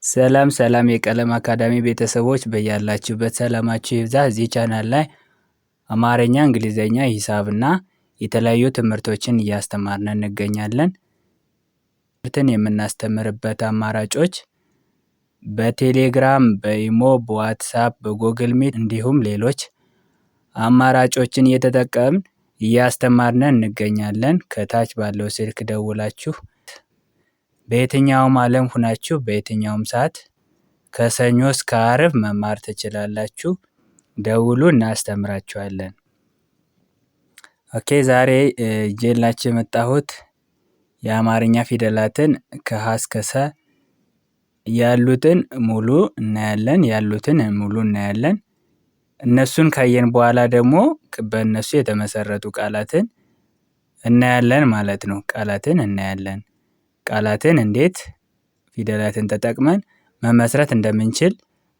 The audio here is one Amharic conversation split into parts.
ሰላም ሰላም የቀለም አካዳሚ ቤተሰቦች በያላችሁበት ሰላማችሁ ይብዛ። እዚህ ቻናል ላይ አማርኛ፣ እንግሊዘኛ፣ ሂሳብና የተለያዩ ትምህርቶችን እያስተማርን እንገኛለን። ትምህርትን የምናስተምርበት አማራጮች በቴሌግራም፣ በኢሞ፣ በዋትሳፕ፣ በጎግል ሚት እንዲሁም ሌሎች አማራጮችን እየተጠቀምን እያስተማርን እንገኛለን። ከታች ባለው ስልክ ደውላችሁ በየትኛውም ዓለም ሁናችሁ በየትኛውም ሰዓት ከሰኞ እስከ ዓርብ መማር ትችላላችሁ። ደውሉ፣ እናስተምራችኋለን። ኦኬ፣ ዛሬ ይዤላችሁ የመጣሁት የአማርኛ ፊደላትን ከሀ እስከ ሰ ያሉትን ሙሉ እናያለን። እነሱን ካየን በኋላ ደግሞ በእነሱ የተመሰረቱ ቃላትን እናያለን ማለት ነው። ቃላትን እንዴት ፊደላትን ተጠቅመን መመስረት እንደምንችል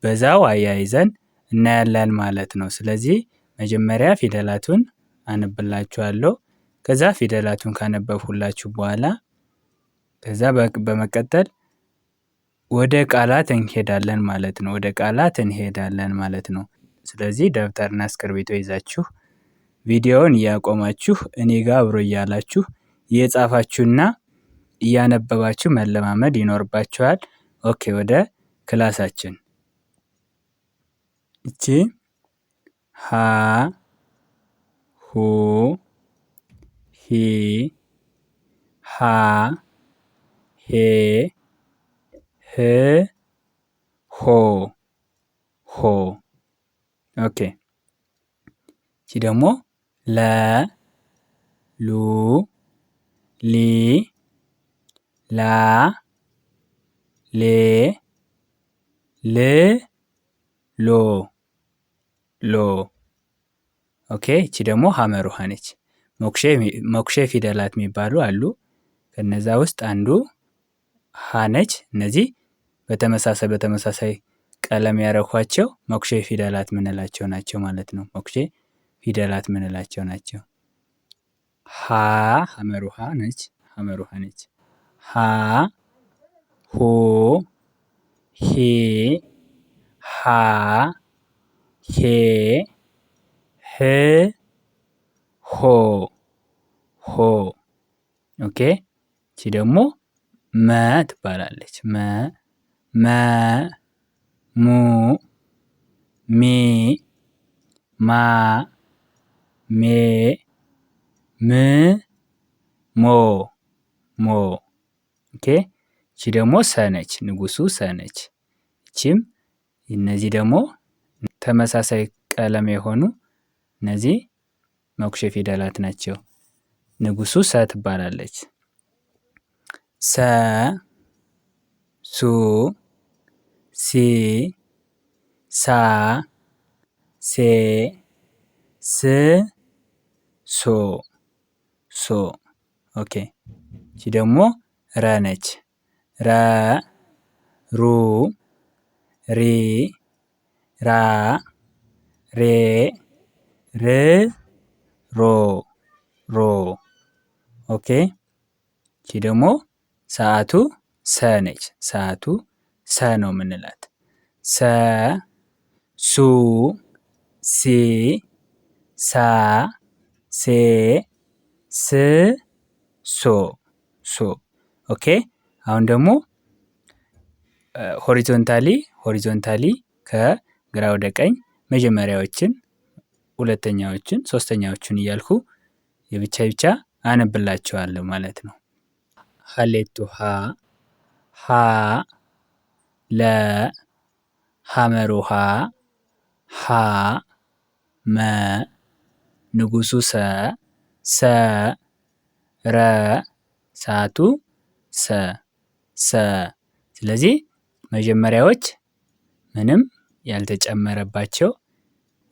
በዛው አያይዘን እናያለን ማለት ነው። ስለዚህ መጀመሪያ ፊደላቱን አነብላችኋለሁ። ከዛ ፊደላቱን ካነበብሁላችሁ በኋላ በመቀጠል ወደ ቃላት እንሄዳለን ማለት ነው። ስለዚህ ደብተርና እስክርቢቶ ይዛችሁ ቪዲዮውን እያቆማችሁ እኔ ጋር አብሮ እያላችሁ እየጻፋችሁና እያነበባችሁ መለማመድ ይኖርባችኋል። ኦኬ፣ ወደ ክላሳችን። እቺ ሀ ሁ ሂ ሃ ሄ ህ ሆ ሆ። ኦኬ፣ እቺ ደግሞ ለ ሉ ሊ ላ ሌ ል ሎ ሎ። ኦኬ፣ እቺ ደግሞ ሀመሩሃ ነች። ሞክሼ ፊደላት የሚባሉ አሉ። ከነዛ ውስጥ አንዱ ሀ ነች። እነዚህ በተመሳሳይ ቀለም ያረኳቸው ሞክሼ ፊደላት ምንላቸው ናቸው ማለት ነው። ሞክሼ ፊደላት ምንላቸው ናቸው። ሀ ሀመሩሃ ነች። ሀ ሁ ሂ ሃ ሄ ህ ሆ ሆ። ኦኬ፣ እቺ ደግሞ መ ትባላለች። መ ሙ ሚ ማ ሜ ም ሞ ሞ። ኦኬ፣ እቺ ደግሞ ሰ ነች። ንጉሱ ሰ ነች። እቺም እነዚህ ደግሞ ተመሳሳይ ቀለም የሆኑ እነዚህ ሞክሼ ፊደላት ናቸው። ንጉሱ ሰ ትባላለች። ሰ ሱ ሲ ሳ ሴ ስ ሶ ሶ። ኦኬ፣ እቺ ደግሞ ረ ነች። ረ ሩ ሪ ራ ሬ ር ሮ ሮ። ኦኬ፣ እቺ ደግሞ ሰዓቱ ሰ ነች። ሰዓቱ ሰ ነው ምንላት። ሰ ሱ ሲ ሳ ሴ ስ ሶ ሶ። ኦኬ፣ አሁን ደግሞ ሆሪዞንታሊ ከግራ ወደ ቀኝ መጀመሪያዎችን፣ ሁለተኛዎችን፣ ሶስተኛዎችን እያልኩ የብቻ አነብላችኋለሁ ማለት ነው። ሀሌቱ ሀ ሀ ለ ሀመሩሃ ሀ መ ንጉሱ ሰ ረ ሰዓቱ ሰ። ስለዚህ መጀመሪያዎች ምንም ያልተጨመረባቸው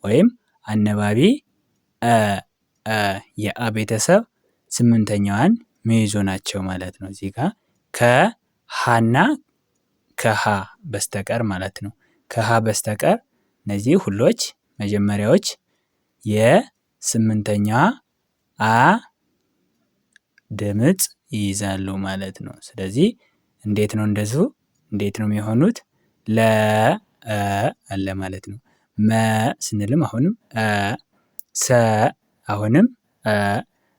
ወይም አነባቢ የአ ቤተሰብ ስምንተኛዋን ሚይዙ ናቸው ማለት ነው። እዚህ ጋር ከሀና ከሀ በስተቀር ማለት ነው። ከሀ በስተቀር እነዚህ ሁሎች መጀመሪያዎች የስምንተኛዋ አ ድምጽ ይይዛሉ ማለት ነው። ስለዚህ እንዴት ነው እንደዚሁ እንዴት ነው የሚሆኑት? ለ አለ ማለት ነው። መ ስንልም አሁንም ሰ አሁንም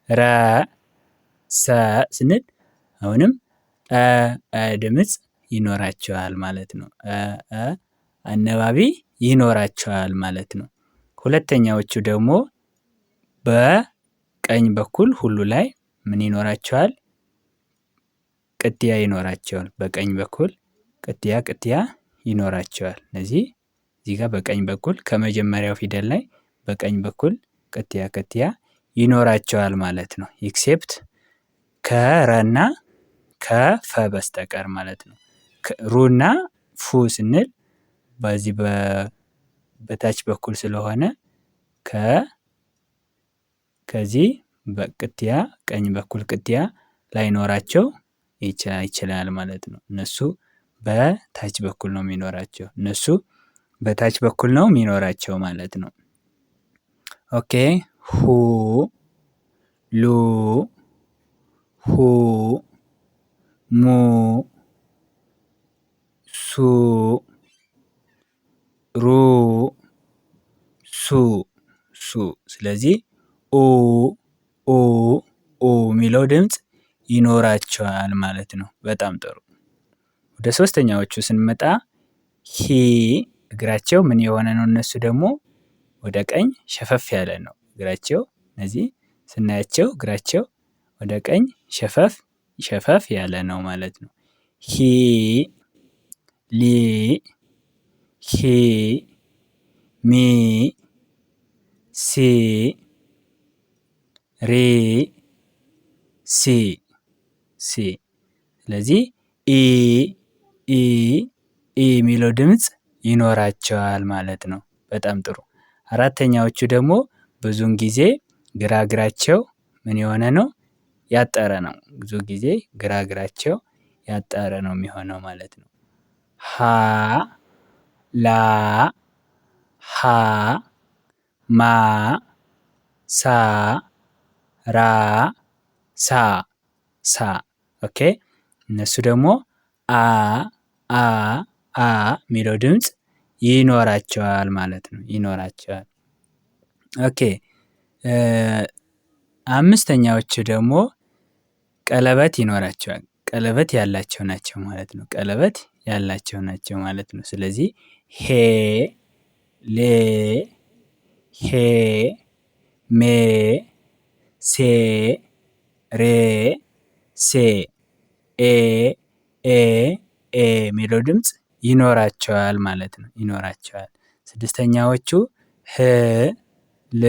ረ ሰ ስንል አሁንም ድምጽ ይኖራቸዋል ማለት ነው። አነባቢ ይኖራቸዋል ማለት ነው። ሁለተኛዎቹ ደግሞ በቀኝ በኩል ሁሉ ላይ ምን ይኖራቸዋል? ቅጥያ ይኖራቸዋል። በቀኝ በኩል ቅጥያ ይኖራቸዋል። እነዚህ እዚህ ጋር በቀኝ በኩል ከመጀመሪያው ፊደል ላይ በቀኝ በኩል ቅጥያ ይኖራቸዋል ማለት ነው። ኤክሴፕት ከረና ከፈ በስተቀር ማለት ነው። ሩና ፉ ስንል በዚህ በታች በኩል ስለሆነ ከዚህ በቅጥያ ቀኝ በኩል ቅጥያ ላይኖራቸው ይችላል ማለት ነው። እነሱ በታች በኩል ነው የሚኖራቸው። እነሱ በታች በኩል ነው የሚኖራቸው ማለት ነው። ኦኬ ሁ ሉ ሁ ሙ ሱ ሩ ሱ ስለዚህ ኡ ኡ ኡ የሚለው ድምጽ ይኖራቸዋል ማለት ነው። በጣም ጥሩ። ወደ ሶስተኛዎቹ ስንመጣ ሂ እግራቸው ምን የሆነ ነው? እነሱ ደግሞ ወደ ቀኝ ሸፈፍ ያለ ነው እግራቸው። እነዚህ ስናያቸው እግራቸው ወደ ቀኝ ሸፈፍ ያለ ነው ማለት ነው። ሂ ሊ ሂ ሚ ሲ ሪ ሲ ስለዚህ ኢ የሚለው ድምጽ ይኖራቸዋል ማለት ነው። በጣም ጥሩ። አራተኛዎቹ ደግሞ ብዙውን ጊዜ ግራ እግራቸው ምን የሆነ ነው? ያጠረ ነው። ብዙ ጊዜ ግራ እግራቸው ያጠረ ነው የሚሆነው ማለት ነው። ሀ ላ ሀ ማ ሳ ራ ሳ ኦኬ። እነሱ ደግሞ አ የሚለው ድምጽ ይኖራቸዋል ማለት ነው። ይኖራቸዋል። ኦኬ። አምስተኛዎቹ ደግሞ ቀለበት ይኖራቸዋል። ቀለበት ያላቸው ናቸው ማለት ነው። ቀለበት ያላቸው ናቸው ማለት ነው። ስለዚህ ሄ ሌ ሄ ሜ ሴ ሬ ሴ ኤ የሚለው ድምጽ ይኖራቸዋል ማለት ነው። ይኖራቸዋል። ስድስተኛዎቹ ህ ል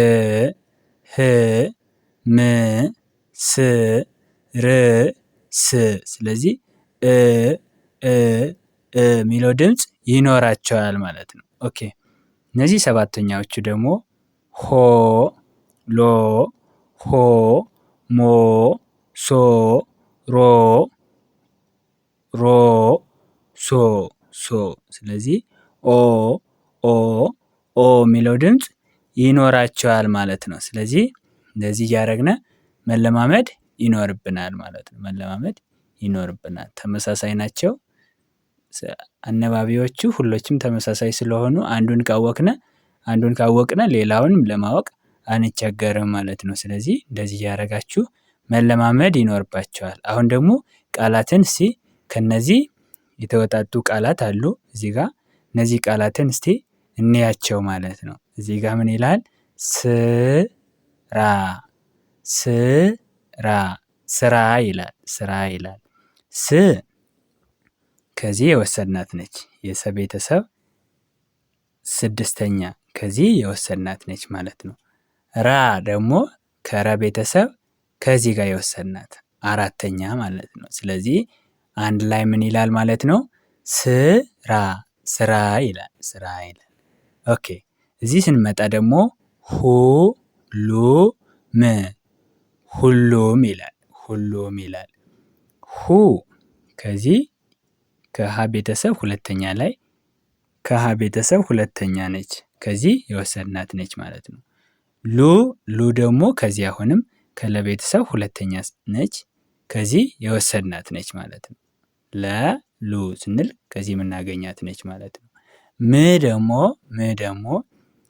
ህ ም ስ ር ስ ስለዚህ የሚለው ድምጽ ይኖራቸዋል ማለት ነው። ኦኬ። እነዚህ ሰባተኛዎቹ ደግሞ ሆ ሎ ሆ ሞ ሶ ሮ ሶ ስለዚህ ኦ የሚለው ድምጽ ይኖራቸዋል ማለት ነው። ስለዚህ እንደዚህ እያደረግን መለማመድ ይኖርብናል ማለት ነው። መለማመድ ይኖርብናል። ተመሳሳይ ናቸው አነባቢዎቹ ሁሎችም ተመሳሳይ ስለሆኑ አንዱን ካወቅነ ሌላውንም ለማወቅ አንቸገርም ማለት ነው። ስለዚህ እንደዚህ እያደረጋችሁ መለማመድ ይኖርባቸዋል። አሁን ደግሞ ቃላትን እስቲ ከነዚህ የተወጣጡ ቃላት አሉ እዚህ ጋር እነዚህ ቃላትን እስቲ እንያቸው ማለት ነው። እዚህ ጋር ምን ይላል? ስራ ስራ ይላል። ስራ ይላል። ስ ከዚህ የወሰድናት ነች። የሰ ቤተሰብ ስድስተኛ ከዚህ የወሰድናት ነች ማለት ነው። ራ ደግሞ ከረ ቤተሰብ ከዚህ ጋር የወሰድናት አራተኛ ማለት ነው። ስለዚህ አንድ ላይ ምን ይላል ማለት ነው? ስራ ይላል። ስራ ይላል። ኦኬ። እዚህ ስንመጣ ደግሞ ሁሉም ይላል። ሁሉም ይላል። ሁ ከዚህ ከሀ ቤተሰብ ሁለተኛ ላይ ከሀ ቤተሰብ ሁለተኛ ነች። ከዚህ የወሰድናት ነች ማለት ነው። ሉ ደግሞ ከዚህ አሁንም ከለቤተሰብ ሁለተኛ ነች። ከዚህ የወሰድናት ነች ማለት ነው። ሉ ስንል ከዚህ የምናገኛት ነች ማለት ነው። ም ደግሞ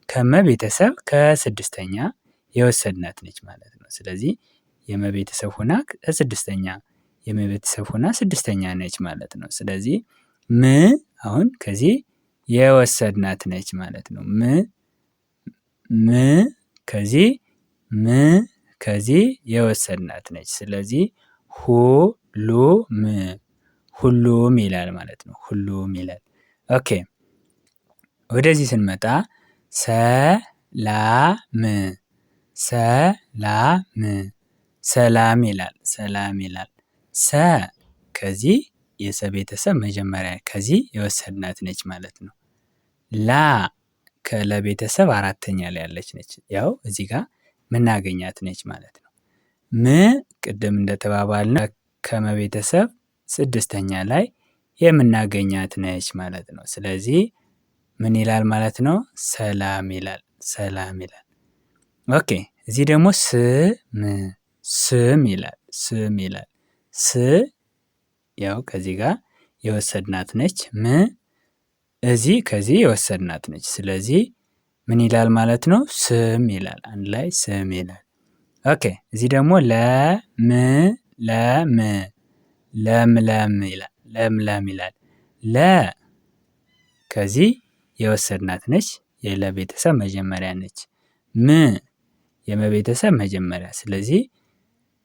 ከመ ቤተሰብ ከስድስተኛ የወሰድናት ነች ማለት ነው። ስለዚህ የመ ቤተሰብ ሆና ከስድስተኛ የመ ቤተሰብ ሆና ስድስተኛ ነች ማለት ነው። ስለዚህ ም አሁን ከዚህ የወሰድናት ነች ማለት ነው። ከዚህ የወሰድናት ነች። ስለዚህ ሁሉም ይላል ማለት ነው። ሁሉም ይላል። ኦኬ ወደዚህ ስንመጣ ሰላም ይላል። ሰ ከዚህ የሰ ቤተሰብ መጀመሪያ ከዚህ የወሰድናት ነች ማለት ነው። ላ ከለ ቤተሰብ አራተኛ ላይ ያለች ነች። ያው እዚህ ጋር ምናገኛት ነች ማለት ነው። ም ቅድም እንደተባባልነው ከመ ቤተሰብ ስድስተኛ ላይ የምናገኛት ነች ማለት ነው። ስለዚህ ምን ይላል ማለት ነው? ሰላም ይላል። ኦኬ እዚህ ደግሞ ስም ይላል። ስ ያው ከዚህ ጋር የወሰድናት ነች። እዚህ ከዚህ የወሰድናት ነች። ስለዚህ ምን ይላል ማለት ነው? ስም ይላል። አንድ ላይ ስም ይላል። ኦኬ እዚህ ደግሞ ለምለም ይላል። ለ ከዚህ የወሰድናት ነች። የለ ቤተሰብ መጀመሪያ ነች። ም የመ ቤተሰብ መጀመሪያ። ስለዚህ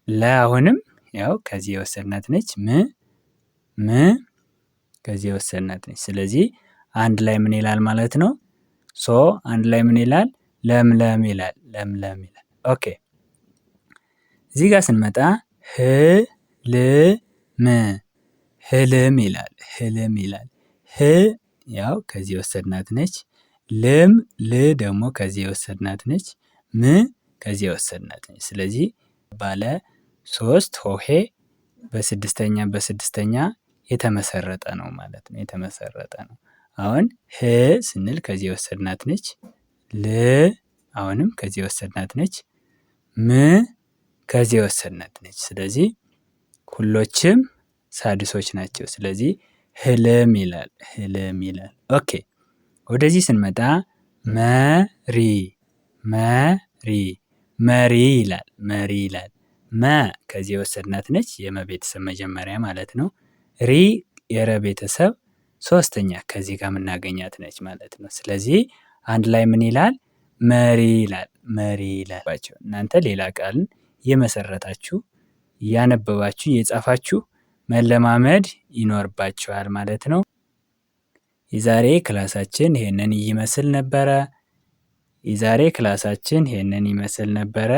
ለ አሁንም ያው ከዚህ የወሰድናት ነች። ም ከዚህ የወሰድናት ነች። ስለዚህ አንድ ላይ ምን ይላል ማለት ነው? አንድ ላይ ምን ይላል? ለምለም ይላል። ኦኬ እዚህ ጋር ስንመጣ ህልም ይላል። ያው ከዚህ የወሰድናት ነች። ል ደግሞ ከዚህ የወሰድናት ነች። ም ከዚህ የወሰድናት ነች። ስለዚህ ባለ 3 ሆሄ በስድስተኛ የተመሰረተ ነው ማለት ነው። አሁን ህ ስንል ከዚህ የወሰድናት ነች። ል አሁንም ከዚህ የወሰድናት ነች። ም ከዚህ የወሰድናት ነች። ስለዚህ ሁሎችም ሳድሶች ናቸው። ስለዚህ ህልም ይላል። ኦኬ ወደዚህ ስንመጣ መሪ ይላል። መ ከዚህ የወሰድናት ነች። የመ ቤተሰብ መጀመሪያ ማለት ነው። ሪ የረ ቤተሰብ ሶስተኛ ከዚህ ጋር የምናገኛት ነች ማለት ነው። ስለዚህ አንድ ላይ ምን ይላል? መሪ ይላል። እናንተ ሌላ ቃልን እየመሰረታችሁ እያነበባችሁ እየጻፋችሁ መለማመድ ይኖርባችኋል ማለት ነው። የዛሬ ክላሳችን ይሄንን ይመስል ነበረ።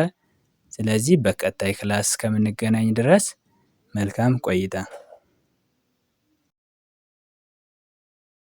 ስለዚህ በቀጣይ ክላስ እስከምንገናኝ ድረስ መልካም ቆይታ